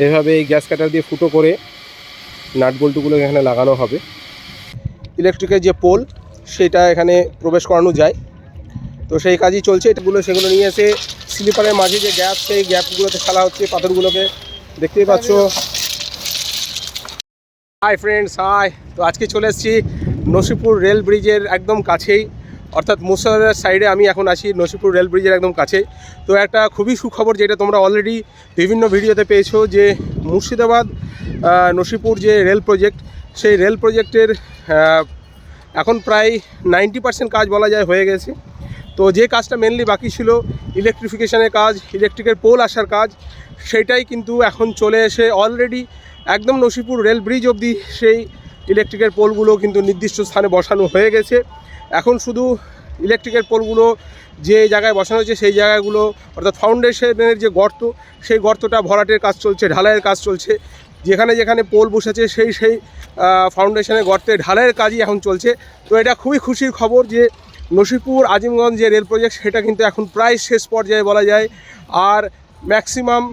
এভাবে এই gas cutter দিয়ে ফুটো করে নাট বল্টুগুলো এখানে লাগানো হবে। ইলেকট্রিকের যে পোল সেটা এখানে প্রবেশ করানো যায়, তো সেই কাজই চলছে। সেগুলো নিয়ে এসে স্লিপারের মাঝে যে গ্যাপ, সেই গ্যাপগুলোতে ফেলা হচ্ছে পাথরগুলোকে, দেখতেই পাচ্ছ। Hi friends, hi. তো আজকে চলে এসেছি নসিপুর রেল ব্রিজের একদম কাছেই, অর্থাৎ মুর্শিদাবাদের সাইডে আমি এখন আছি, নসিপুর রেল ব্রিজের একদম কাছেই। তো একটা খুবই সুখবর, যেটা তোমরা অলরেডি বিভিন্ন ভিডিওতে পেয়েছো, যে মুর্শিদাবাদ নসিপুর যে রেল প্রজেক্ট, সেই রেল প্রজেক্টের এখন প্রায় 90% কাজ বলা যায় হয়ে গেছে। তো যে কাজটা মেনলি বাকি ছিল, ইলেকট্রিফিকেশনের কাজ, ইলেকট্রিকের পোল আসার কাজ, সেটাই কিন্তু এখন চলে এসে অলরেডি একদম নসিপুর রেল ব্রিজ অবধি সেই ইলেকট্রিকের পোলগুলো কিন্তু নির্দিষ্ট স্থানে বসানো হয়ে গেছে। এখন শুধু ইলেকট্রিকের পোলগুলো যে জায়গায় বসানো হয়েছে, সেই জায়গাগুলো অর্থাৎ ফাউন্ডেশনের যে গর্ত, সেই গর্তটা ভরাটের কাজ চলছে, ঢালাইয়ের কাজ চলছে। যেখানে যেখানে পোল বসেছে সেই ফাউন্ডেশনের গর্তে ঢালাইয়ের কাজই এখন চলছে। তো এটা খুবই খুশির খবর যে নসিপুর আজিমগঞ্জ যে রেল প্রজেক্ট, সেটা কিন্তু এখন প্রায় শেষ পর্যায়ে বলা যায়। আর ম্যাক্সিমাম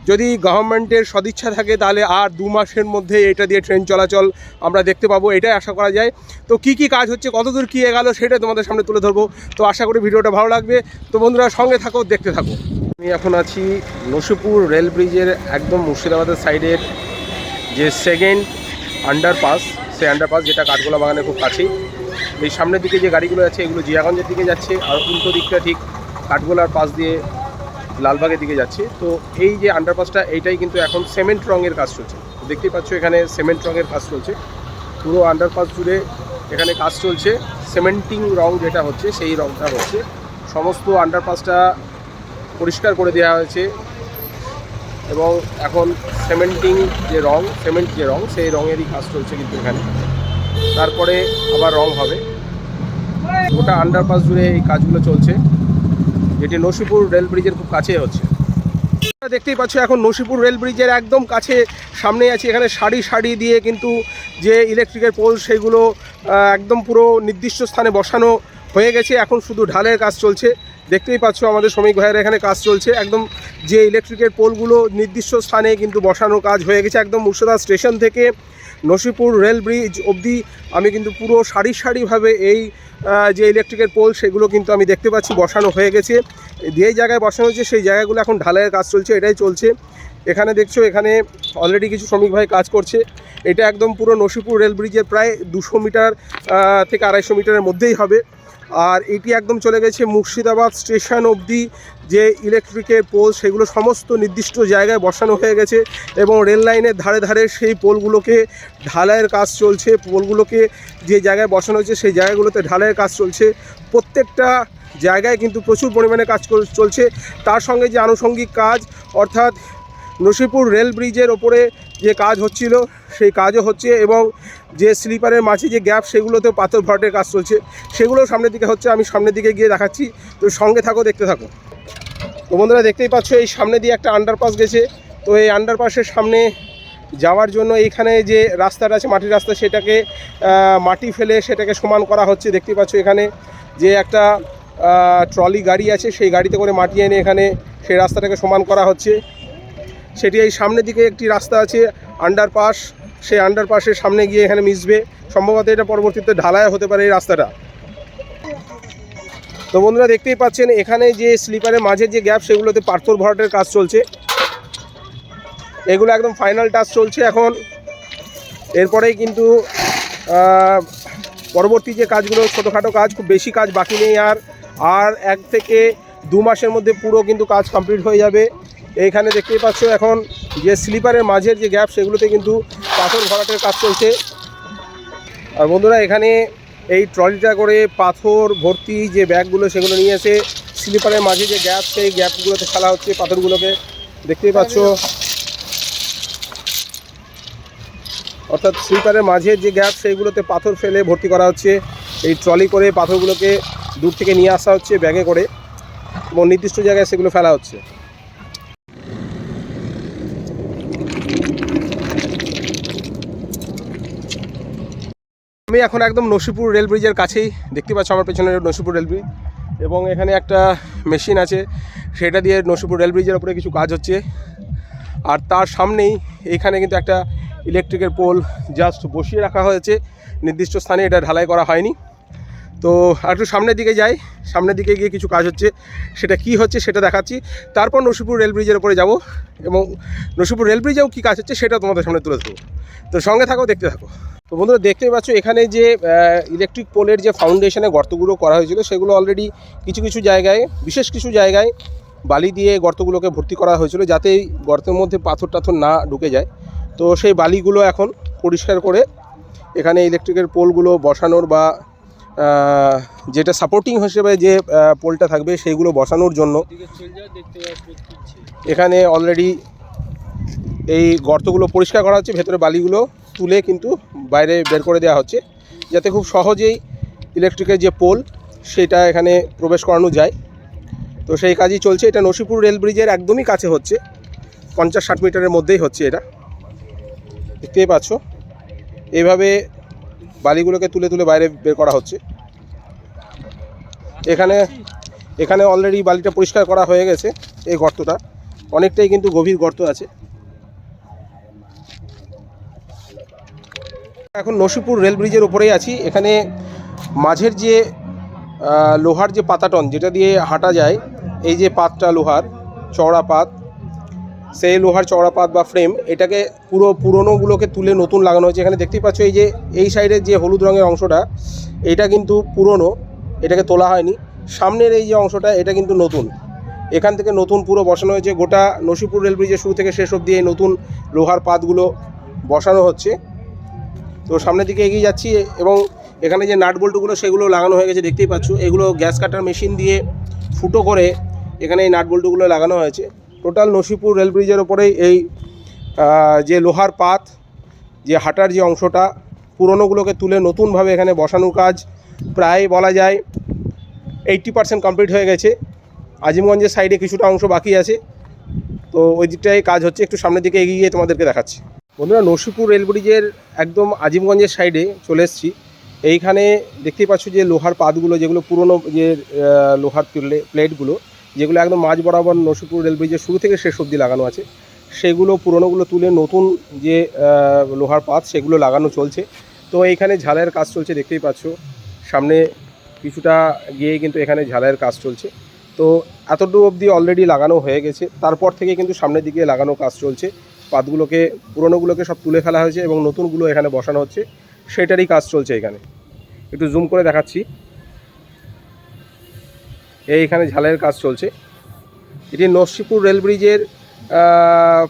যদি গভর্নমেন্টের সদিচ্ছা থাকে, তাহলে আর 2 মাসের মধ্যে এটা দিয়ে ট্রেন চলাচল আমরা দেখতে পাবো, এটাই আশা করা যায়। তো কি কি কাজ হচ্ছে, কতদূর কী এগেলো, সেটা তোমাদের সামনে তুলে ধরবো। তো আশা করি ভিডিওটা ভালো লাগবে। তো বন্ধুরা সঙ্গে থাকো, দেখতে থাকো। আমি এখন আছি নসিপুর রেল ব্রিজের একদম মুর্শিদাবাদের সাইডের যে সেকেন্ড আন্ডারপাস, সেই আন্ডারপাস যেটা কাঠগোলা বাগানের খুব কাছেই। এই সামনের দিকে যে গাড়িগুলো আছে, এগুলো জিয়াগঞ্জের দিকে যাচ্ছে, আর উল্টো দিকটা ঠিক কাঠগোলার পাশ দিয়ে লালবাগের দিকে যাচ্ছে। তো এই যে আন্ডারপাসটা, এইটাই কিন্তু এখন সিমেন্ট রঙের কাজ চলছে। দেখতেই পাচ্ছ এখানে সিমেন্ট রঙের কাজ চলছে, পুরো আন্ডারপাস জুড়ে এখানে কাজ চলছে। সিমেন্টিং রং যেটা হচ্ছে, সেই রংটা হচ্ছে। সমস্ত আন্ডারপাসটা পরিষ্কার করে দেওয়া হয়েছে এবং এখন সিমেন্টিং যে রং, সিমেন্ট যে রং, সেই রঙেরই কাজ চলছে কিন্তু এখানে। তারপরে আবার রং হবে। গোটা আন্ডারপাস জুড়ে এই কাজগুলো চলছে, যেটি নসিপুর রেল ব্রিজের খুব কাছে হচ্ছে। দেখতেই পাচ্ছ এখন নসিপুর রেল ব্রিজের একদম কাছে সামনে আছে। এখানে সারি সারি দিয়ে কিন্তু যে ইলেকট্রিকের পোল, সেগুলো একদম পুরো নির্দিষ্ট স্থানে বসানো হয়ে গেছে। এখন শুধু ঢালের কাজ চলছে। দেখতেই পাচ্ছ আমাদের শ্রমিক ভাইয়েরা এখানে কাজ চলছে। একদম যে ইলেকট্রিকের পোলগুলো নির্দিষ্ট স্থানে কিন্তু বসানোর কাজ হয়ে গেছে। একদম মুর্শিদাবাদ স্টেশন থেকে নসিপুর রেল ব্রিজ অবধি আমি কিন্তু পুরো সারি সারিভাবে এই যে ইলেকট্রিকের পোল, সেগুলো কিন্তু আমি দেখতে পাচ্ছি বসানো হয়ে গেছে। যেই জায়গায় বসানো হয়েছে, সেই জায়গাগুলো এখন ঢালাইয়ের কাজ চলছে, এটাই চলছে। এখানে দেখছো, এখানে অলরেডি কিছু শ্রমিক ভাই কাজ করছে। এটা একদম পুরো নসিপুর রেল ব্রিজের প্রায় 200 মিটার থেকে 250 মিটারের মধ্যেই হবে। আর এটি একদম চলে গেছে মুর্শিদাবাদ স্টেশন অবধি। যে ইলেকট্রিকের পোল, সেগুলো সমস্ত নির্দিষ্ট জায়গায় বসানো হয়ে গেছে এবং রেল লাইনের ধারে ধারে সেই পোলগুলোকে ঢালাইয়ের কাজ চলছে। পোলগুলোকে যে জায়গায় বসানো হয়েছে, সেই জায়গাগুলোতে ঢালাইয়ের কাজ চলছে। প্রত্যেকটা জায়গায় কিন্তু প্রচুর পরিমাণে কাজ চলছে। তার সঙ্গে যে আনুষঙ্গিক কাজ, অর্থাৎ নসিপুর রেল ব্রিজের ওপরে যে কাজ হচ্ছিল, সেই কাজও হচ্ছে এবং যে স্লিপারের মাঝে যে গ্যাপ, সেগুলোতেও পাথর ভরাটের কাজ চলছে। সেগুলোও সামনের দিকে হচ্ছে। আমি সামনের দিকে গিয়ে দেখাচ্ছি, তো সঙ্গে থাকো, দেখতে থাকো। তো বন্ধুরা দেখতেই পাচ্ছ, এই সামনে দিয়ে একটা আন্ডারপাস গেছে। তো এই আন্ডারপাসের সামনে যাওয়ার জন্য এইখানে যে রাস্তাটা আছে, মাটির রাস্তা, সেটাকে মাটি ফেলে সেটাকে সমান করা হচ্ছে। দেখতেই পাচ্ছ এখানে যে একটা ট্রলি গাড়ি আছে, সেই গাড়িতে করে মাটি এনে এখানে সেই রাস্তাটাকে সমান করা হচ্ছে। সেটি এই সামনের দিকে একটি রাস্তা আছে আন্ডারপাস, সেই আন্ডারপাসের সামনে গিয়ে এখানে মিশবে। সম্ভবত এটা পরবর্তীতে ঢালাই হতে পারে এই রাস্তাটা। তো বন্ধুরা দেখতেই পাচ্ছেন, এখানে যে স্লিপারের মাঝের যে গ্যাপ, সেগুলোতে পাথর ভরাটের কাজ চলছে। এগুলো একদম ফাইনাল টাচ চলছে এখন। এরপরেই কিন্তু পরবর্তী যে কাজগুলো, ছোটোখাটো কাজ, খুব বেশি কাজ বাকি নেই। আর 1 থেকে 2 মাসের মধ্যে পুরো কিন্তু কাজ কমপ্লিট হয়ে যাবে। এইখানে দেখতেই পাচ্ছ এখন যে স্লিপারের মাঝের যে গ্যাপ, সেগুলোতে কিন্তু পাথর ভরাটের কাজ চলছে। আর বন্ধুরা এখানে এই ট্রলিটা করে পাথর ভর্তি যে ব্যাগগুলো, সেগুলো নিয়ে এসে স্লিপারের মাঝে যে গ্যাপ, সেই গ্যাপগুলোতে ফেলা হচ্ছে পাথরগুলোকে। দেখতেই পাচ্ছ, অর্থাৎ স্লিপারের মাঝে যে গ্যাপ, সেইগুলোতে পাথর ফেলে ভর্তি করা হচ্ছে। এই ট্রলি করে পাথরগুলোকে দূর থেকে নিয়ে আসা হচ্ছে ব্যাগে করে এবং নির্দিষ্ট জায়গায় সেগুলো ফেলা হচ্ছে। আমি এখন একদম নসিপুর রেল ব্রিজের কাছেই। দেখতে পাচ্ছ আমার পেছনে নসিপুর রেল ব্রিজ, এবং এখানে একটা মেশিন আছে, সেটা দিয়ে নসিপুর রেল ব্রিজের ওপরে কিছু কাজ হচ্ছে। আর তার সামনেই এইখানে কিন্তু একটা ইলেকট্রিকের পোল জাস্ট বসিয়ে রাখা হয়েছে নির্দিষ্ট স্থানে, এটা ঢালাই করা হয়নি। তো আর একটু সামনের দিকে যাই, সামনের দিকে গিয়ে কিছু কাজ হচ্ছে, সেটা কি হচ্ছে সেটা দেখাচ্ছি। তারপর নসিপুর রেল ব্রিজের উপরে যাব এবং নসিপুর রেল ব্রিজেও কী কাজ হচ্ছে সেটা তোমাদের সামনে তুলে ধরবো। তো সঙ্গে থাকো, দেখতে থাকো। তো বন্ধুরা দেখতেই পাচ্ছ এখানে যে ইলেকট্রিক পোলের যে ফাউন্ডেশনে গর্তগুলো করা হয়েছিল সেগুলো অলরেডি কিছু কিছু জায়গায়, বিশেষ কিছু জায়গায় বালি দিয়ে গর্তগুলোকে ভর্তি করা হয়েছিল যাতে এই গর্তের মধ্যে পাথর টাথর না ঢুকে যায়। তো সেই বালিগুলো এখন পরিষ্কার করে এখানে ইলেকট্রিকের পোলগুলো বসানোর বা যেটা সাপোর্টিং হিসেবে যে পোলটা থাকবে সেইগুলো বসানোর জন্য এখানে অলরেডি এই গর্তগুলো পরিষ্কার করা হচ্ছে, ভেতরে বালিগুলো তুলে কিন্তু বাইরে বের করে দেওয়া হচ্ছে যাতে খুব সহজেই ইলেকট্রিকের যে পোল সেটা এখানে প্রবেশ করানো যায়। তো সেই কাজই চলছে। এটা নসিপুর রেল ব্রিজের একদমই কাছে হচ্ছে, 50-60 মিটারের মধ্যেই হচ্ছে। এটা দেখতেই পাচ্ছ, এইভাবে বালিগুলোকে তুলে তুলে বাইরে বের করা হচ্ছে। এখানে অলরেডি বালিটা পরিষ্কার করা হয়ে গেছে। এই গর্তটা অনেকটাই কিন্তু গভীর গর্ত আছে। এখন নসিপুর রেল ব্রিজের উপরেই আছি। এখানে মাঝের যে লোহার যে পাতাটন যেটা দিয়ে হাঁটা যায়, এই যে পাতটা লোহার চওড়া পাত, সেই লোহার চওড়া পাত বা ফ্রেম, এটাকে পুরনোগুলোকে তুলে নতুন লাগানো হয়েছে। এখানে দেখতেই পাচ্ছ এই যে এই সাইডের যে হলুদ রঙের অংশটা এটা কিন্তু পুরনো, এটাকে তোলা হয়নি। সামনের এই যে অংশটা এটা কিন্তু নতুন, এখান থেকে নতুন পুরো বসানো হয়েছে। গোটা নসিপুর রেল ব্রিজের শুরু থেকে শেষ অবধি এই নতুন লোহার পাতগুলো বসানো হচ্ছে। তো সামনের দিকে এগিয়ে যাচ্ছি এবং এখানে যে নাট বল্টুগুলো সেগুলো লাগানো হয়ে গেছে, দেখতেই পাচ্ছ। এগুলো গ্যাস কাটার মেশিন দিয়ে ফুটো করে এখানে এই নাট বল্টুগুলো লাগানো হয়েছে। টোটাল নসিপুর রেল ব্রিজের ওপরেই এই যে লোহার পাত, যে হাঁটার যে অংশটা, পুরনোগুলোকে তুলে নতুনভাবে এখানে বসানোর কাজ প্রায় বলা যায় 80% কমপ্লিট হয়ে গেছে। আজিমগঞ্জের সাইডে কিছুটা অংশ বাকি আছে, তো ওই দিকটায় কাজ হচ্ছে। একটু সামনের দিকে এগিয়ে গিয়ে তোমাদেরকে দেখাচ্ছি। বন্ধুরা নসিপুর রেল ব্রিজের একদম আজিমগঞ্জের সাইডে চলে এসেছি। এইখানে দেখতেই পাচ্ছ যে লোহার পাতগুলো, যেগুলো পুরনো যে লোহার প্লেটগুলো, যেগুলো একদম মাঝ বরাবর নসিপুর রেল ব্রিজের শুরু থেকে শেষ অবধি লাগানো আছে, সেগুলো পুরনোগুলো তুলে নতুন যে লোহার পাত সেগুলো লাগানো চলছে। তো এইখানে ঝালাইয়ের কাজ চলছে, দেখতেই পাচ্ছ। সামনে কিছুটা গিয়ে কিন্তু এখানে ঝালাইয়ের কাজ চলছে। তো এতটুকু অবধি অলরেডি লাগানো হয়ে গেছে, তারপর থেকে কিন্তু সামনের দিকে লাগানো কাজ চলছে। পাতগুলোকে, পুরনোগুলোকে সব তুলে ফেলা হয়েছে এবং নতুনগুলো এখানে বসানো হচ্ছে, সেটারই কাজ চলছে। এখানে একটু জুম করে দেখাচ্ছি, এইখানে ঝালাইয়ের কাজ চলছে। এটি নসিপুর রেল ব্রিজের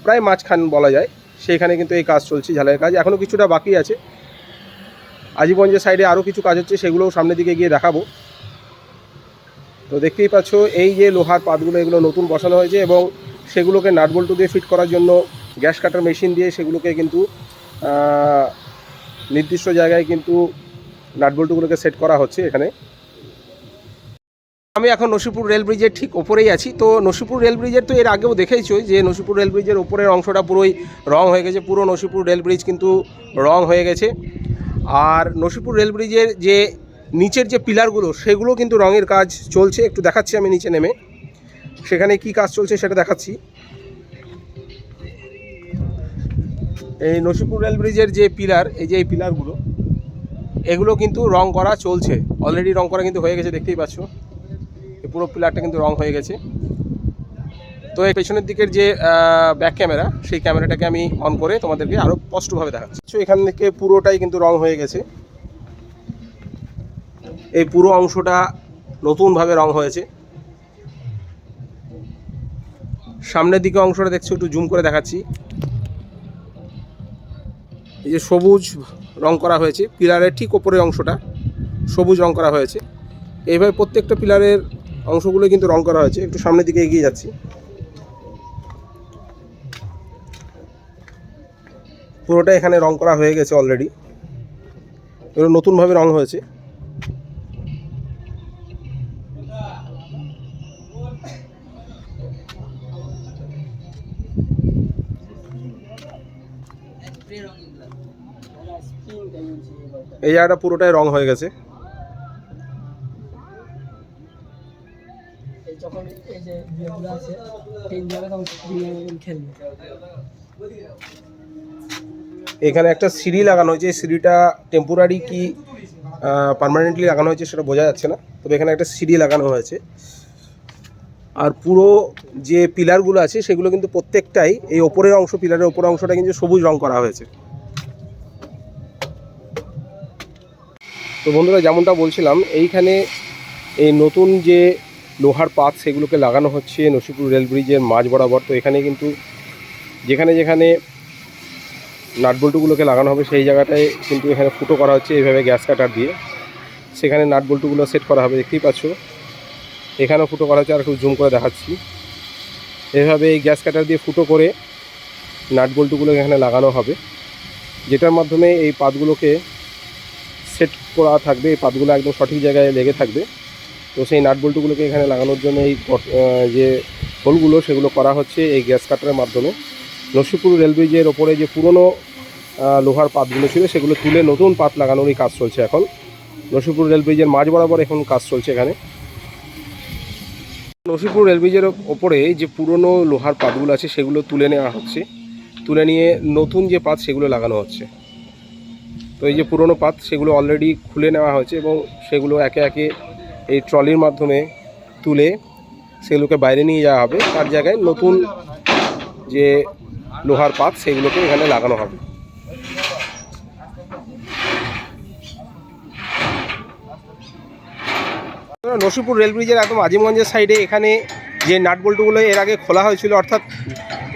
প্রায় মাঝখান বলা যায়, সেইখানে কিন্তু এই কাজ চলছে, ঝালাইয়ের কাজ। এখনও কিছুটা বাকি আছে। আজিমগঞ্জের সাইডে আরও কিছু কাজ হচ্ছে, সেগুলোও সামনের দিকে গিয়ে দেখাবো। তো দেখতেই পাচ্ছ এই যে লোহার পাতগুলো, এগুলো নতুন বসানো হয়েছে এবং সেগুলোকে নাট বল্টু দিয়ে ফিট করার জন্য গ্যাস কাটার মেশিন দিয়ে সেগুলোকে কিন্তু নির্দিষ্ট জায়গায় কিন্তু নাট বল্টুগুলোকে সেট করা হচ্ছে। এখানে আমি এখন নসিপুর রেল ব্রিজের ঠিক ওপরেই আছি। তো নসিপুর রেল ব্রিজের তো এর আগেও দেখেইছো যে নসিপুর রেল ব্রিজের ওপরের অংশটা পুরোই রং হয়ে গেছে। পুরো নসিপুর রেল ব্রিজ কিন্তু রং হয়ে গেছে। আর নসিপুর রেল ব্রিজের যে নিচের যে পিলারগুলো সেগুলো কিন্তু রঙের কাজ চলছে। একটু দেখাচ্ছি আমি নিচে নেমে, সেখানে কি কাজ চলছে সেটা দেখাচ্ছি। এই নসিপুর রেল ব্রিজের যে পিলার, এই যে এই পিলারগুলো, এগুলো কিন্তু রং করা চলছে। অলরেডি রং করা কিন্তু হয়ে গেছে, দেখতেই পাচ্ছ। এই পুরো পিলারটা কিন্তু রং হয়ে গেছে। তো এই পেছনের দিকের যে ব্যাক ক্যামেরা, সেই ক্যামেরাটাকে আমি অন করে তোমাদেরকে আরও স্পষ্টভাবে দেখাচ্ছি। এখান থেকে পুরোটাই কিন্তু রং হয়ে গেছে। এই পুরো অংশটা নতুনভাবে রং হয়েছে। সামনের দিকে অংশটা দেখছো, একটু জুম করে দেখাচ্ছি। এই যে সবুজ রং করা হয়েছে, পিলারের ঠিক ওপরের অংশটা সবুজ রং করা হয়েছে। এইভাবে প্রত্যেকটা পিলারের অংশগুলো কিন্তু রং করা হয়েছে। একটু সামনের দিকে এগিয়ে যাচ্ছি। পুরোটা এখানে রং করা হয়ে গেছে অলরেডি, এগুলো নতুনভাবে রং হয়েছে। এই জায়গাটা পুরোটাই রং হয়ে গেছে। যখন এই যে বিয়েগুলো আছে ট্রেন যাবে তখন খেলবে। এখানে একটা সিঁড়ি লাগানো হয়েছে, সিঁড়িটা টেম্পোরারি কি পার্মানেন্টলি লাগানো হয়েছে সেটা বোঝা যাচ্ছে না, তবে এখানে একটা সিঁড়ি লাগানো হয়েছে। আর পুরো যে পিলারগুলো আছে সেগুলো কিন্তু প্রত্যেকটাই এই ওপরের অংশ, পিলারের ওপরের অংশটা কিন্তু সবুজ রং করা হয়েছে। তো বন্ধুরা, যেমনটা বলছিলাম, এইখানে এই নতুন যে লোহার পাত সেগুলোকে লাগানো হচ্ছে নসিপুর রেল ব্রিজের মাঝ বরাবর। তো এখানে কিন্তু যেখানে যেখানে নাটবল্টুগুলোকে লাগানো হবে সেই জায়গাটায় কিন্তু এখানে ফুটো করা হচ্ছে এইভাবে গ্যাস কাটার দিয়ে। সেখানে নাটবল্টুগুলো সেট করা হবে, দেখতেই পাচ্ছ এখানেও ফুটো করা হচ্ছে। আর একটু জুম করে দেখাচ্ছি, এভাবে এই গ্যাস কাটার দিয়ে ফুটো করে নাটবল্টুগুলো এখানে লাগানো হবে, যেটার মাধ্যমে এই পাতগুলোকে সেট করা থাকবে। এই পাতগুলো একদম সঠিক জায়গায় লেগে থাকবে। তো সেই নাটবল্টুগুলোকে এখানে লাগানোর জন্য এই যে হোলগুলো সেগুলো করা হচ্ছে এই গ্যাস কাটারের মাধ্যমে। নসিপুর রেল ব্রিজের ওপরে যে পুরনো লোহার পাতগুলো ছিল সেগুলো তুলে নতুন পাত লাগানোরই কাজ চলছে এখন। নসিপুর রেল ব্রিজের মাঝ বরাবর এখন কাজ চলছে এখানে। নসিপুর রেল ব্রিজের ওপরে যে পুরনো লোহার পাতগুলো আছে সেগুলো তুলে নেওয়া হচ্ছে, তুলে নিয়ে নতুন যে পাত সেগুলো লাগানো হচ্ছে। তো এই যে পুরনো পাত সেগুলো অলরেডি খুলে নেওয়া হয়েছে এবং সেগুলো একে একে এই ট্রলির মাধ্যমে তুলে সেগুলোকে বাইরে নিয়ে যাওয়া হবে। তার জায়গায় নতুন যে লোহার পাত সেগুলোকে এখানে লাগানো হবে। নসিপুর রেল ব্রিজের একদম আজিমগঞ্জের সাইডে এখানে যে নাটবল্টুগুলো এর আগে খোলা হয়েছিল, অর্থাৎ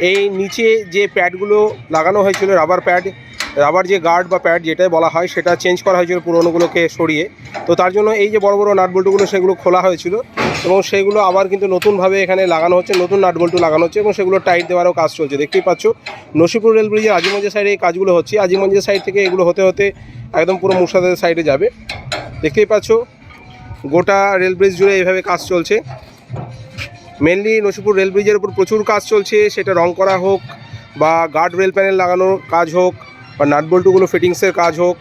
এই নিচে যে প্যাডগুলো লাগানো হয়েছিল রাবার প্যাড, রাবার যে গার্ড বা প্যাড যেটাই বলা হয়, সেটা চেঞ্জ করা হয়েছিল পুরোনোগুলোকে সরিয়ে। তো তার জন্য এই যে বড় বড় নাটবল্টুগুলো সেগুলো খোলা হয়েছিল এবং সেগুলো আবার কিন্তু নতুনভাবে এখানে লাগানো হচ্ছে, নতুন নাটবল্টু লাগানো হচ্ছে এবং সেগুলো টাইট দেওয়ারও কাজ চলছে। দেখতেই পাচ্ছ নসিপুর রেল ব্রিজের আজিমগঞ্জের সাইডে এই কাজগুলো হচ্ছে। আজিমগঞ্জের সাইড থেকে এগুলো হতে হতে একদম পুরো মুর্শিদাবাদের সাইডে যাবে। দেখতেই পাচ্ছ গোটা রেল ব্রিজ জুড়ে এইভাবে কাজ চলছে। মেনলি নসিপুর রেল ব্রিজের উপর প্রচুর কাজ চলছে, সেটা রং করা হোক বা গার্ড রেল প্যানেল লাগানোর কাজ হোক বা নাটবল্টুগুলো ফিটিংসের কাজ হোক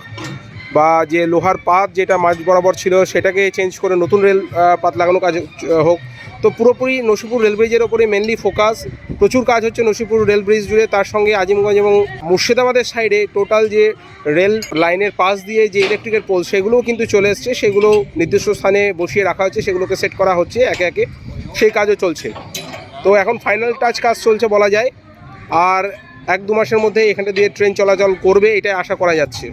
বা যে লোহার পাত যেটা মাঝ বরাবর ছিল সেটাকে চেঞ্জ করে নতুন রেল পাত লাগানোর কাজ হোক। তো পুরোপুরি নসিপুর রেল ব্রিজের ওপরে মেনলি ফোকাস। প্রচুর কাজ হচ্ছে নসিপুর রেল ব্রিজ জুড়ে, তার সঙ্গে আজিমগঞ্জ এবং মুর্শিদাবাদের সাইডে টোটাল যে রেল লাইনের পাশ দিয়ে যে ইলেকট্রিকের পোল সেগুলোও কিন্তু চলে এসছে, সেগুলো নির্দিষ্ট স্থানে বসিয়ে রাখা হচ্ছে, সেগুলোকে সেট করা হচ্ছে একে একে, সেই কাজও চলছে। তো এখন ফাইনাল টাচ কাজ চলছে বলা যায়, আর 1-2 মাসের মধ্যে এখানে দিয়ে ট্রেন চলাচল করবে এটাই আশা করা যাচ্ছে।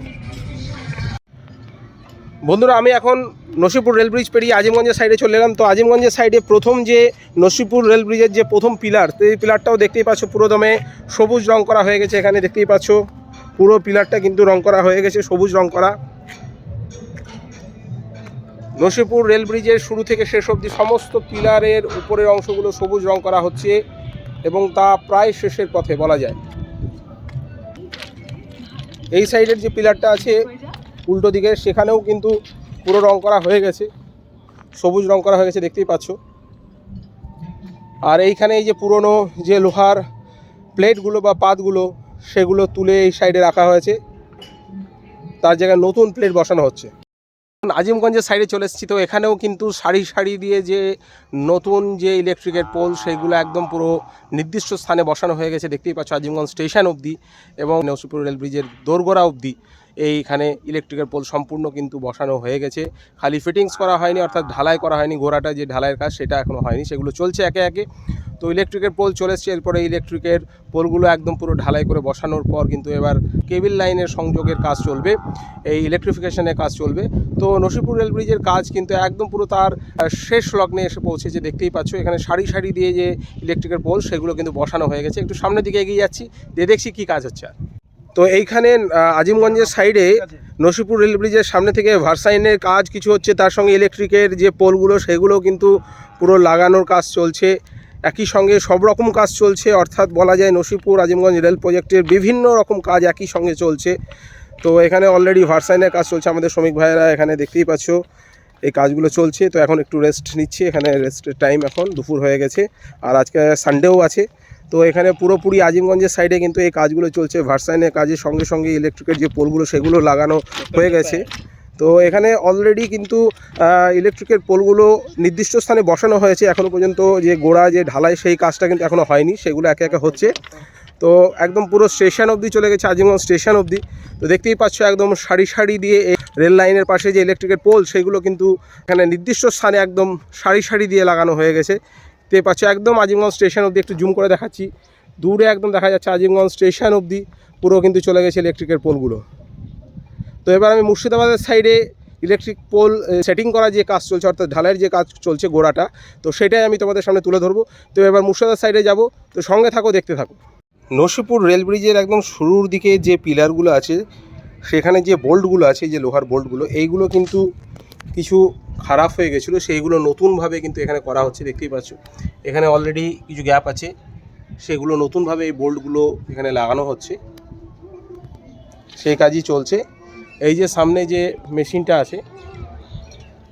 বন্ধুরা, আমি এখন নসিপুর রেল ব্রিজ পেরিয়ে আজিমগঞ্জের সাইডে চলে এলাম। তো আজিমগঞ্জের সাইডে প্রথম যে নসিপুর রেল ব্রিজের যে প্রথম পিলার, তো এই পিলারটাও দেখতেই পাচ্ছ পুরো দমে সবুজ রং করা হয়ে গেছে। এখানে দেখতেই পাচ্ছ পুরো পিলারটা কিন্তু রং করা হয়ে গেছে, সবুজ রং করা। নসিপুর রেল ব্রিজের শুরু থেকে শেষ অবধি সমস্ত পিলারের উপরের অংশগুলো সবুজ রং করা হচ্ছে এবং তা প্রায় শেষের পথে বলা যায়। এই সাইডের যে পিলারটা আছে উল্টো দিকে, সেখানেও কিন্তু পুরো রং করা হয়ে গেছে, সবুজ রং করা হয়ে গেছে, দেখতেই পাচ্ছ। আর এইখানে এই যে পুরনো যে লোহার প্লেটগুলো বা পাতগুলো সেগুলো তুলে এই সাইডে রাখা হয়েছে, তার জায়গায় নতুন প্লেট বসানো হচ্ছে। আজিমগঞ্জের সাইডে চলে এসেছি। তো এখানেও কিন্তু সারি সারি দিয়ে যে নতুন যে ইলেকট্রিকের পোল সেগুলো একদম পুরো নির্দিষ্ট স্থানে বসানো হয়ে গেছে, দেখতেই পাচ্ছ। আজিমগঞ্জ স্টেশন অবধি এবং নসিপুর রেল ব্রিজের দোরগোড়া অবধি এইখানে ইলেকট্রিকের পোল সম্পূর্ণ কিন্তু বসানো হয়ে গেছে। খালি ফিটিংস করা হয়নি, অর্থাৎ ঢালাই করা হয়নি, গোড়াটা যে ঢালাইয়ের কাজ সেটা এখনও হয়নি, সেগুলো চলছে একে একে। তো ইলেকট্রিকের পোল চলে এসছে, এরপরে ইলেকট্রিকের পোলগুলো একদম পুরো ঢালাই করে বসানোর পর কিন্তু এবার কেবল লাইনের সংযোগের কাজ চলবে, এই ইলেকট্রিফিকেশনের কাজ চলবে। তো নসিপুর রেল ব্রিজের কাজ কিন্তু একদম পুরো তার শেষ লগ্নে এসে পৌঁছেছে, দেখতেই পাচ্ছ। এখানে সারি সারি দিয়ে যে ইলেকট্রিকের পোল সেগুলো কিন্তু বসানো হয়ে গেছে। একটু সামনের দিকে এগিয়ে যাচ্ছি, দিয়ে দেখছি কী কাজ হচ্ছে। তো এইখানে আজিমগঞ্জের সাইডে নসিপুর রেল ব্রিজের সামনে থেকে ভার্সাইনের কাজ কিছু হচ্ছে, তার সঙ্গে ইলেকট্রিকের যে পোলগুলো সেগুলো কিন্তু পুরো লাগানোর কাজ চলছে, একই সঙ্গে সব রকম কাজ চলছে। অর্থাৎ বলা যায় নসিপুর আজিমগঞ্জ রেল প্রজেক্টের বিভিন্ন রকম কাজ একই সঙ্গে চলছে। তো এখানে অলরেডি ভার্সাইনের কাজ চলছে, আমাদের শ্রমিক ভাইয়েরা এখানে দেখতেই পাচ্ছ এই কাজগুলো চলছে। তো এখন একটু রেস্ট নিচ্ছি, এখানে রেস্টের টাইম এখন দুপুর হয়ে গেছে, আর আজকে সানডেও আছে। তো এখানে পুরোপুরি আজিমগঞ্জের সাইডে কিন্তু এই কাজগুলো চলছে। ভার্সাইনের কাজের সঙ্গে সঙ্গে ইলেকট্রিকের যে পোলগুলো সেগুলো লাগানো হয়ে গেছে। তো এখানে অলরেডি কিন্তু ইলেকট্রিকের পোলগুলো নির্দিষ্ট স্থানে বসানো হয়েছে, এখনও পর্যন্ত যে গোড়া যে ঢালাই সেই কাজটা কিন্তু এখনও হয়নি, সেগুলো একে একে হচ্ছে। তো একদম পুরো স্টেশন অবধি চলে গেছে, আজিমগঞ্জ স্টেশন অবধি। তো দেখতেই পাচ্ছ একদম সারি সারি দিয়ে এই রেল লাইনের পাশে যে ইলেকট্রিকের পোল সেগুলো কিন্তু এখানে নির্দিষ্ট স্থানে একদম সারি সারি দিয়ে লাগানো হয়ে গেছে। দেখতে পাচ্ছ একদম আজিমগঞ্জ স্টেশন অবধি, একটু জুম করে দেখাচ্ছি, দূরে একদম দেখা যাচ্ছে আজিমগঞ্জ স্টেশন অবধি পুরো কিন্তু চলে গেছে ইলেকট্রিকের পোলগুলো। তো এবার আমি মুর্শিদাবাদের সাইডে ইলেকট্রিক পোল সেটিং করা যে কাজ চলছে, অর্থাৎ ঢালাইয়ের যে কাজ চলছে গোড়াটা, তো সেটাই আমি তোমাদের সামনে তুলে ধরবো। তো এবার মুর্শিদাবাদ সাইডে যাব, তো সঙ্গে থাকো, দেখতে থাকো। নসিপুর রেল ব্রিজের একদম শুরুর দিকে যে পিলারগুলো আছে, সেখানে যে বোল্টগুলো আছে, যে লোহার বোল্টগুলো, এইগুলো কিন্তু কিছু খারাপ হয়ে গেছিলো, সেইগুলো নতুনভাবে কিন্তু এখানে করা হচ্ছে। দেখতেই পাচ্ছ এখানে অলরেডি কিছু গ্যাপ আছে, সেগুলো নতুনভাবে এই বোল্টগুলো এখানে লাগানো হচ্ছে, সেই কাজই চলছে। এই যে সামনে যে মেশিনটা আছে,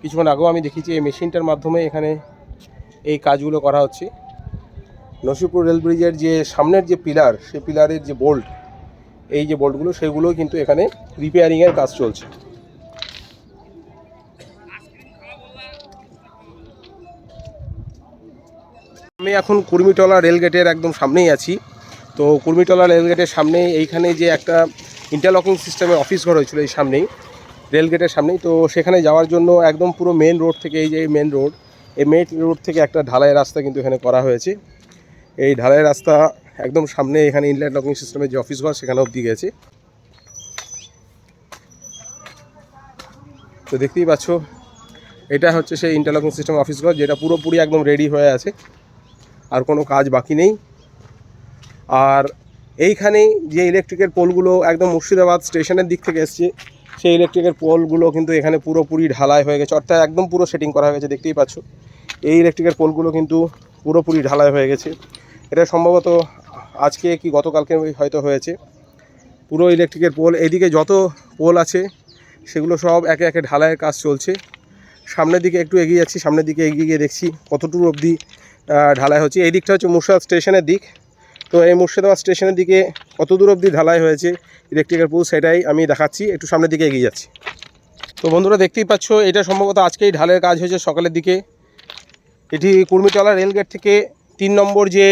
কিছুক্ষণ আগেও আমি দেখেছি, এই মেশিনটার মাধ্যমে এখানে এই কাজগুলো করা হচ্ছে। নসিপুর রেল ব্রিজের যে সামনের যে পিলার, সেই পিলারের যে বোল্ট, এই যে বোল্টগুলো, সেগুলো কিন্তু এখানে রিপেয়ারিংয়ের কাজ চলছে। আমি এখন কুর্মিটলা রেলগেটের একদম সামনেই আছি। তো কুর্মিটলা রেলগেটের সামনেই এইখানে যে একটা ইন্টারলকিং সিস্টেমের অফিস ঘর হয়েছিল, এই সামনেই রেলগেটের সামনেই। তো সেখানে যাওয়ার জন্য একদম পুরো মেন রোড থেকে, এই যে মেন রোড, এই মেন রোড থেকে একটা ঢালাই রাস্তা কিন্তু এখানে করা হয়েছে। এই ঢালাই রাস্তা একদম সামনে এখানে ইন্টারলকিং সিস্টেমের যে অফিস ঘর, সেখানে অবধি গেছে। তো দেখতেই পাচ্ছ এটা হচ্ছে সেই ইন্টারলকিং সিস্টেম অফিস ঘর, যেটা পুরোপুরি একদম রেডি হয়ে আছে, আর কোনো কাজ বাকি নেই। আর এইখানেই যে ইলেকট্রিকের পোলগুলো একদম মুর্শিদাবাদ স্টেশনের দিক থেকে এসছে, সেই ইলেকট্রিকের পোলগুলো কিন্তু এখানে পুরোপুরি ঢালাই হয়ে গেছে, অর্থাৎ একদম পুরো সেটিং করা হয়ে গেছে। দেখতেই পাচ্ছ এই ইলেকট্রিকের পোলগুলো কিন্তু পুরোপুরি ঢালাই হয়ে গেছে। এটা সম্ভবত আজকে কি গতকালকে হয়তো হয়েছে। পুরো ইলেকট্রিকের পোল, এইদিকে যত পোল আছে সেগুলো সব একে একে ঢালাইয়ের কাজ চলছে। সামনের দিকে একটু এগিয়ে যাচ্ছি, সামনের দিকে এগিয়ে গিয়ে দেখছি কতটুকু অবধি ঢালাই হচ্ছে। এই দিকটা হচ্ছে মুর্শিদাবাদ স্টেশনের দিক। তো এই মুর্শিদাবাদ স্টেশনের দিকে কত দূর অবধি ঢালাই হয়েছে ইলেকট্রিকের পোল, সেটাই আমি দেখাচ্ছি, একটু সামনের দিকে এগিয়ে যাচ্ছি। তো বন্ধুরা দেখতেই পাচ্ছ এটা সম্ভবত আজকেই ঢালাইয়ের কাজ হয়েছে সকালের দিকে। এটি কুর্মিটলা রেলগেট থেকে 3 নম্বর যে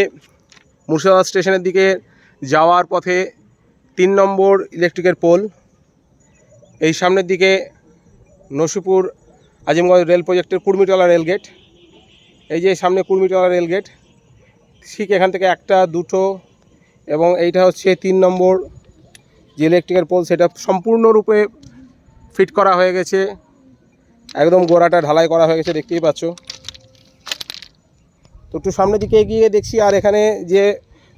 মুর্শিদাবাদ স্টেশনের দিকে যাওয়ার পথে 3 নম্বর ইলেকট্রিকের পোল। এই সামনের দিকে নসিপুর আজিমগঞ্জ রেল প্রজেক্টের কুর্মিটলা রেলগেট, এই যে সামনে কুর্মিটলা রেলগেট, ঠিক এখান থেকে 1, 2 এবং এইটা হচ্ছে 3 নম্বর যে ইলেকট্রিকের পোল, সেটা সম্পূর্ণরূপে ফিট করা হয়ে গেছে, একদম গোড়াটা ঢালাই করা হয়ে গেছে, দেখতেই পাচ্ছ। তো একটু সামনের দিকে এগিয়ে দেখছি, আর এখানে যে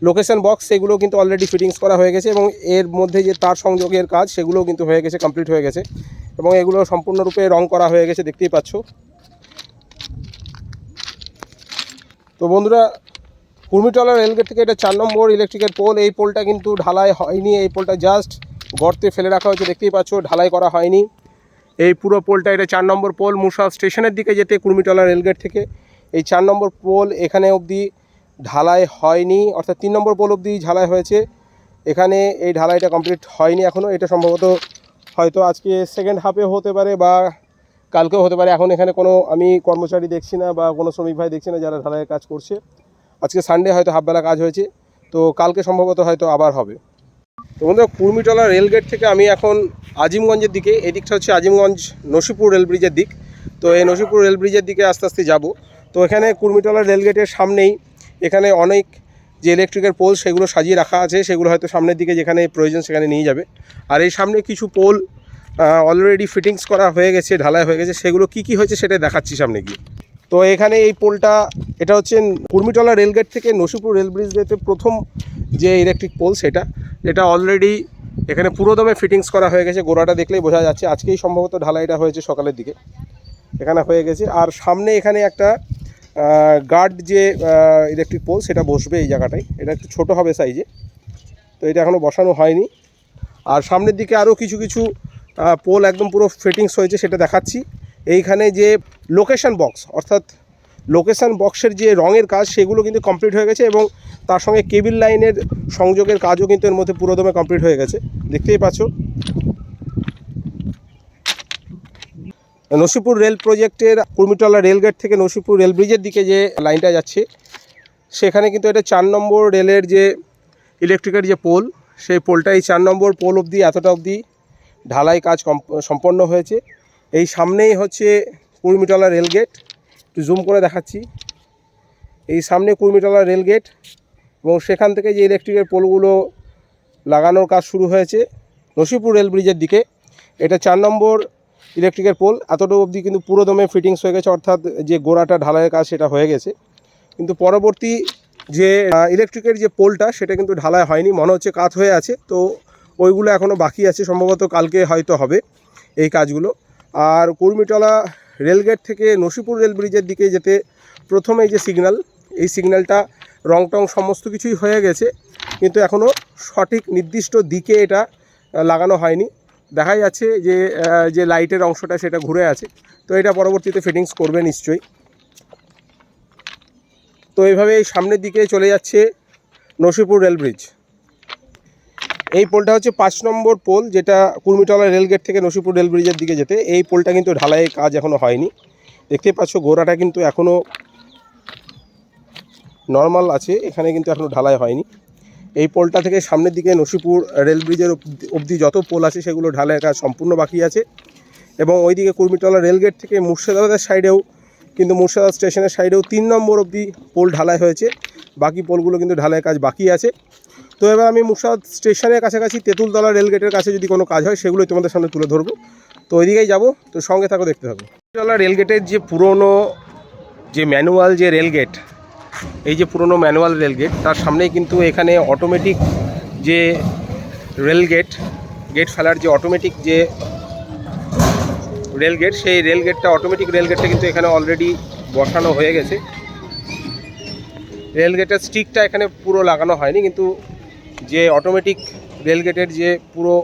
লোকেশন বক্স সেগুলো কিন্তু অলরেডি ফিটিংস করা হয়ে গেছে, এবং এর মধ্যে যে তার সংযোগের কাজ সেগুলোও কিন্তু হয়ে গেছে, কমপ্লিট হয়ে গেছে, এবং এগুলো সম্পূর্ণরূপে রং করা হয়ে গেছে, দেখতেই পাচ্ছ। তো বন্ধুরা কুর্মিটলা রেলগেট থেকে এটা 4 নম্বর ইলেকট্রিকের পোল, এই পোলটা কিন্তু ঢালাই হয়নি, এই পোলটা জাস্ট গর্তে ফেলে রাখা হয়েছে, দেখতেই পাচ্ছ, ঢালাই করা হয়নি। এই পুরো পোলটা, এটা 4 নম্বর পোল, মুর্শিদাবাদ স্টেশনের দিকে যেতে কুর্মিটলা রেলগেট থেকে এই 4 নম্বর পোল এখানে অবধি ঢালাই হয়নি, অর্থাৎ 3 নম্বর পোল অবধি ঢালাই হয়েছে, এখানে এই ঢালাইটা কমপ্লিট হয়নি এখনও। এটা সম্ভবত হয়তো আজকে সেকেন্ড হাফে হতে পারে বা কালকেও হতে পারে। এখন এখানে কোনো আমি কর্মচারী দেখছি না বা কোনো শ্রমিক ভাই দেখছি না যারা ঢালাইয়ের কাজ করছে। আজকে সানডে, হয়তো হাফবেলা কাজ হয়েছে, তো কালকে সম্ভবত হয়তো আবার হবে। তো বন্ধুরা কুর্মিটলা রেলগেট থেকে আমি এখন আজিমগঞ্জের দিকে, এই দিকটা হচ্ছে আজিমগঞ্জ নসিপুর রেল ব্রিজের দিক। তো এই নসিপুর রেল ব্রিজের দিকে আস্তে আস্তে যাব। তো এখানে কুর্মিটলা রেলগেটের সামনেই এখানে অনেক যে ইলেকট্রিকের পোল সেগুলো সাজিয়ে রাখা আছে, সেগুলো হয়তো সামনের দিকে যেখানে প্রয়োজন সেখানে নিয়ে যাবে। আর এই সামনে কিছু পোল অলরেডি ফিটিংস করা হয়ে গেছে, ঢালাই হয়ে গেছে, সেগুলো কি হয়েছে সেটা দেখাচ্ছি সামনে গিয়ে। তো এখানে এই পোলটা, এটা হচ্ছে কুর্মিটলা রেলগেট থেকে নসিপুর রেল ব্রিজ যেতে প্রথম যে ইলেকট্রিক পোল, এটা অলরেডি এখানে পুরোদমে ফিটিংস করা হয়ে গেছে, গোড়াটা দেখলেই বোঝা যাচ্ছে। আজকেই সম্ভবত ঢালাইটা হয়েছে সকালের দিকে, এখানে হয়ে গেছে। আর সামনে এখানে একটা গার্ড যে ইলেকট্রিক পোল, সেটা বসবে এই জায়গাটায়, এটা একটু ছোটো হবে সাইজে, তো এটা এখনও বসানো হয়নি। আর সামনের দিকে আরও কিছু কিছু পোল একদম পুরো ফিটিংস হয়েছে, সেটা দেখাচ্ছি। এইখানে যে লোকেশন বক্স, অর্থাৎ লোকেশন বক্সের যে রঙের কাজ, সেগুলো কিন্তু কমপ্লিট হয়ে গেছে, এবং তার সঙ্গে কেবিল লাইনের সংযোগের কাজও কিন্তু এর মধ্যে পুরোদমে কমপ্লিট হয়ে গেছে, দেখতেই পাচ্ছ। নসিপুর রেল প্রজেক্টের কুর্মিটলা রেলগেট থেকে নসিপুর রেল ব্রিজের দিকে যে লাইনটা যাচ্ছে সেখানে কিন্তু এটা 4 নম্বর রেলের যে ইলেকট্রিকের যে পোল, সেই পোলটাই 4 নম্বর পোল অবধি এতটা অবধি ঢালাই কাজ সম্পন্ন হয়েছে। এই সামনেই হচ্ছে কুর্মিটলা রেলগেট, একটু জুম করে দেখাচ্ছি। এই সামনে কুর্মিটলা রেলগেট এবং সেখান থেকে যে ইলেকট্রিকের পোলগুলো লাগানোর কাজ শুরু হয়েছে নসিপুর রেল ব্রিজের দিকে, এটা 4 নম্বর ইলেকট্রিকের পোল এতটুকু অবধি কিন্তু পুরো দমে ফিটিংস হয়ে গেছে, অর্থাৎ যে গোড়াটা ঢালাইয়ের কাজ সেটা হয়ে গেছে। কিন্তু পরবর্তী যে ইলেকট্রিকের যে পোলটা সেটা কিন্তু ঢালাই হয়নি, মনে হচ্ছে কাত হয়ে আছে, তো ওইগুলো এখনও বাকি আছে, সম্ভবত কালকে হয়তো হবে এই কাজগুলো। আর কুর্মিটলা রেলগেট থেকে নসিপুর রেল ব্রিজের দিকে যেতে প্রথমে যে সিগন্যাল, এই সিগন্যালটা রং টং সমস্ত কিছুই হয়ে গেছে, কিন্তু এখনও সঠিক নির্দিষ্ট দিকে এটা লাগানো হয়নি। দেখা যাচ্ছে যে যে লাইটের অংশটা সেটা ঘুরে আছে, তো এটা পরবর্তীতে ফিটিংস করবে নিশ্চয়ই। তো এইভাবে সামনের দিকে চলে যাচ্ছে নসিপুর রেল ব্রিজ। এই পোলটা হচ্ছে 5 নম্বর পোল, যেটা কুর্মিটলা রেলগেট থেকে নসিপুর রেল ব্রিজের দিকে যেতে। এই পোলটা কিন্তু ঢালাইয়ের কাজ এখনও হয়নি, দেখতে পাচ্ছ গোড়াটা কিন্তু এখনও নর্মাল আছে, এখানে কিন্তু এখনও ঢালাই হয়নি। এই পোলটা থেকে সামনের দিকে নসিপুর রেল ব্রিজের অবধি যত পোল আছে সেগুলো ঢালাইয়ের কাজ সম্পূর্ণ বাকি আছে। এবং ওইদিকে কুর্মিটলা রেলগেট থেকে মুর্শিদাবাদের সাইডেও কিন্তু মুর্শিদাবাদ স্টেশনের সাইডেও 3 নম্বর অবধি পোল ঢালাই হয়েছে, বাকি পোলগুলো কিন্তু ঢালাইয়ের কাজ বাকি আছে। তো এবার আমি মুর্শিদাবাদ স্টেশনের কাছাকাছি তেঁতুলতলা রেলগেটের কাছে যদি কোনো কাজ হয় সেগুলোই তোমাদের সামনে তুলে ধরবো। তো ওইদিকেই যাবো, তো সঙ্গে থাকো, দেখতে থাকো। তেঁতুলতলা রেলগেটের যে পুরনো যে ম্যানুয়াল যে রেলগেট, এই যে পুরনো ম্যানুয়াল রেলগেট, তার সামনেই কিন্তু এখানে অটোমেটিক যে রেলগেট গেট ফেলার যে অটোমেটিক যে রেলগেট, সেই রেলগেটটা অটোমেটিক রেলগেটটা কিন্তু এখানে অলরেডি বসানো হয়ে গেছে। রেলগেটের স্টিকটা এখানে পুরো লাগানো হয়নি, কিন্তু যে অটোমেটিক রেলগেটের যে পুরো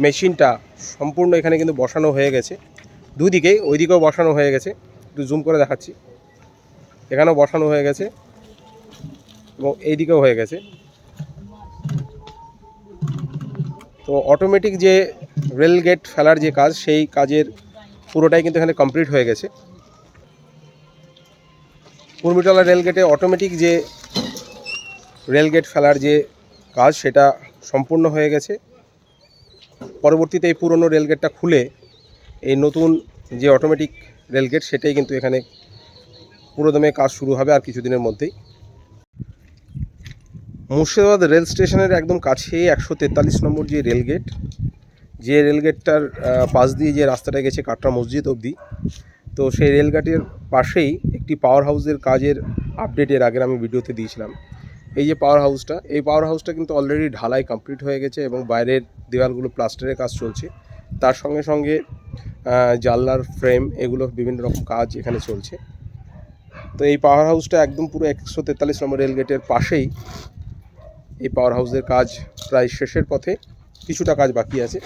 মেশিনটা সম্পূর্ণ এখানে কিন্তু বসানো হয়ে গেছে। দুদিকেই, ওইদিকেও বসানো হয়ে গেছে, একটু জুম করে দেখাচ্ছি, এখানেও বসানো হয়ে গেছে এবং এইদিকেও হয়ে গেছে। তো অটোমেটিক যে রেলগেট ফেলার যে কাজ, সেই কাজের পুরোটাই কিন্তু এখানে কমপ্লিট হয়ে গেছে। কুর্মিটলা রেলগেটে অটোমেটিক যে রেলগেট ফেলার যে কাজ সেটা সম্পূর্ণ হয়ে গেছে। পরবর্তীতে এই পুরনো রেলগেটটা খুলে এই নতুন যে অটোমেটিক রেলগেট সেটাই কিন্তু এখানে পুরোদমে কাজ শুরু হবে আর কিছুদিনের মধ্যেই। মুর্শিদাবাদ রেল স্টেশনের একদম কাছে 143 নম্বর যে রেলগেট, যে রেলগেটটার পাশ দিয়ে যে রাস্তাটা গেছে কাটরা মসজিদ অবধি, তো সেই রেলগেটের পাশেই একটি পাওয়ার হাউসের কাজের আপডেটের আগের আমি ভিডিওতে দিয়েছিলাম। এই যে পাওয়ার হাউসটা, এই পাওয়ার হাউসটা কিন্তু অলরেডি ঢালাই কমপ্লিট হয়ে গেছে এবং বাইরের দেওয়ালগুলো প্লাস্টারের কাজ চলছে, তার সঙ্গে সঙ্গে জানলার ফ্রেম এগুলো বিভিন্ন রকম কাজ এখানে চলছে। তো এই পাওয়ার হাউসটা একদম পুরো 143 নম্বর রেলগেটের পাশেই এই পাওয়ার হাউসের কাজ প্রায় শেষের পথে, কিছুটা কাজ বাকি আছে।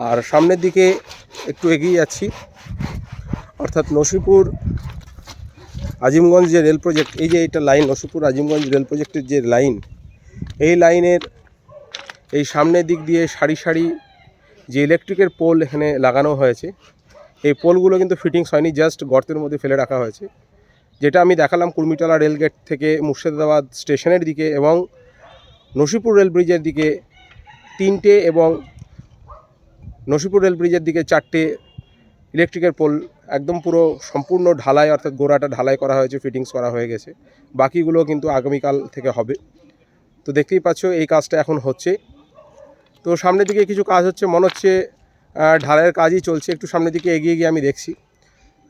আর সামনের দিকে একটু এগিয়ে যাচ্ছি, অর্থাৎ নসিপুর আজিমগঞ্জ যে রেল প্রজেক্ট, এই যে এটা লাইন নসিপুর আজিমগঞ্জ রেল প্রজেক্টের যে লাইন, এই লাইনের এই সামনের দিক দিয়ে সারি সারি যে ইলেকট্রিকের পোল এখানে লাগানো হয়েছে, এই পোলগুলো কিন্তু ফিটিংস হয়নি, জাস্ট গর্তের মধ্যে ফেলে রাখা হয়েছে। যেটা আমি দেখালাম কুর্মিটলা রেলগেট থেকে মুর্শিদাবাদ স্টেশনের দিকে এবং নসিপুর রেল ব্রিজের দিকে 3টে এবং নসিপুর রেল ব্রিজের দিকে 4টে ইলেকট্রিকের পোল একদম পুরো সম্পূর্ণ ঢালাই, অর্থাৎ গোড়াটা ঢালাই করা হয়েছে, ফিটিংস করা হয়ে গেছে। বাকিগুলো কিন্তু আগামীকাল থেকে হবে। তো দেখতেই পাচ্ছ এই কাজটা এখন হচ্ছে। তো সামনের দিকে কিছু কাজ হচ্ছে, মনে হচ্ছে ঢালাইয়ের কাজই চলছে। একটু সামনের দিকে এগিয়ে গিয়ে আমি দেখছি,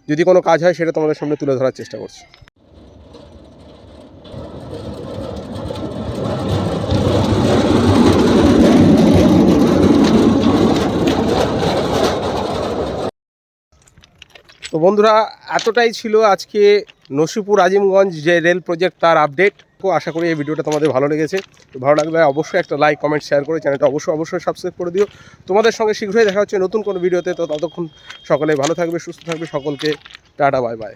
যদি কোনো কাজ হয় সেটা তোমাদের সামনে তুলে ধরার চেষ্টা করছি। তো বন্ধুরা, এতটাই ছিল আজকে নসিপুর আজিমগঞ্জ যে রেল প্রজেক্ট তার আপডেট। তো আশা করি এই ভিডিওটা তোমাদের ভালো লেগেছে। তো ভালো লাগলে অবশ্যই একটা লাইক, কমেন্ট, শেয়ার করে চ্যানেলটা অবশ্যই সাবস্ক্রাইব করে দিও। তোমাদের সঙ্গে শীঘ্রই দেখা হচ্ছে নতুন কোনো ভিডিওতে। তো ততক্ষণ সকলে ভালো থাকবে, সুস্থ থাকবে, সকলকে টাটা, বাই বাই।